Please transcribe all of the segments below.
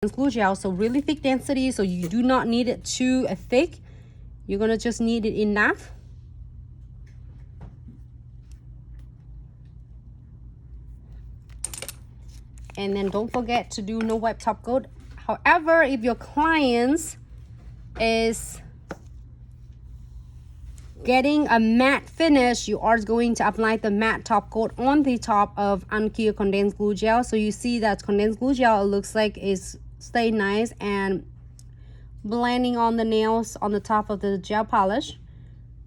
glue gel, so really thick density, so you do not need it too thick. You're gonna just need it enough. And then don't forget to do no wipe top coat. However, if your clients is getting a matte finish, you are going to apply the matte top coat on the top of unclear condensed glue gel. So you see that condensed glue gel, it looks like it's stay nice and blending on the nails on the top of the gel polish,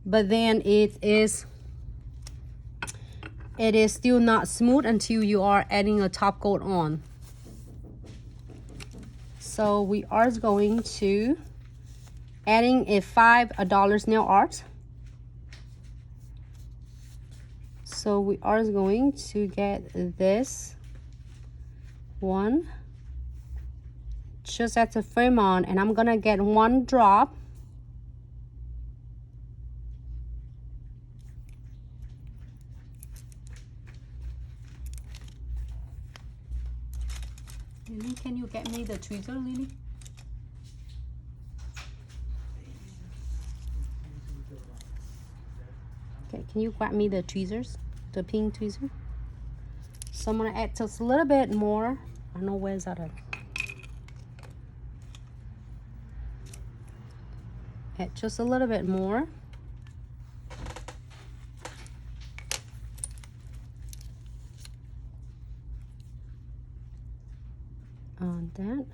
but then it is still not smooth until you are adding a top coat on. So we are going to adding a $5 nail art. So we are going to get this one just at the frame on, and I'm gonna get 1 drop. Lily, can you get me the tweezer, Lily? Okay, can you grab me the tweezers, the pink tweezer? So I'm gonna add just a little bit more. I don't know where's that at. Add just a little bit more. On that.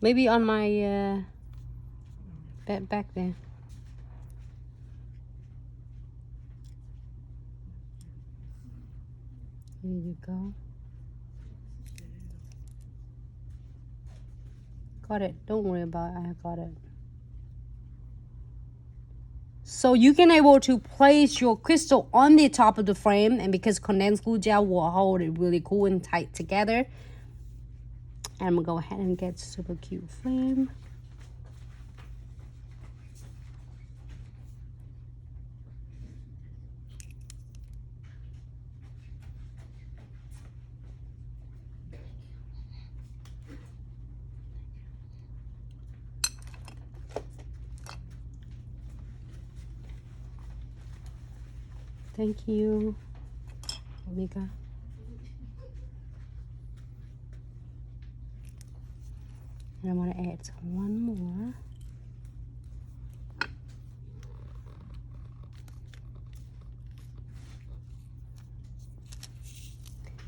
Maybe on my back there. There you go. Got it. Don't worry about it. I got it. So you can able to place your crystal on the top of the frame, and because condensed glue gel will hold it really cool and tight together. And I'm gonna go ahead and get super cute frame. Thank you, Omega. And I'm going to add one more.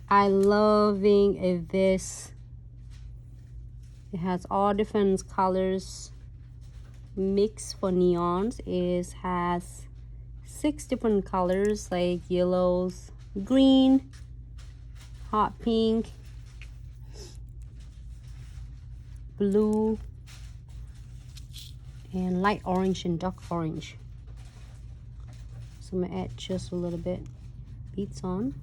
I loving this. It has all different colors mixed for neons. It has 6 different colors like yellows, green, hot pink, blue, and light orange and dark orange. So I'm gonna add just a little bit beads on.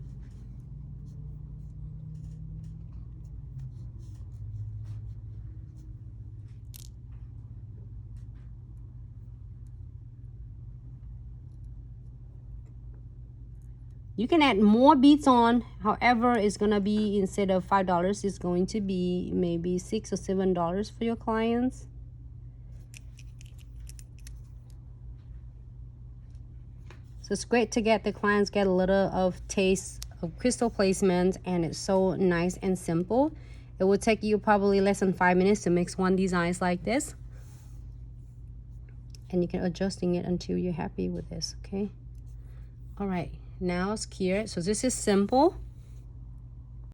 You can add more beads on, however, it's gonna be instead of $5, it's going to be maybe $6 or $7 for your clients. So it's great to get the clients get a little of taste of crystal placement, and it's so nice and simple. It will take you probably less than 5 minutes to mix one design like this. And you can adjusting it until you're happy with this, okay? All right. Now it's cured. So this is simple.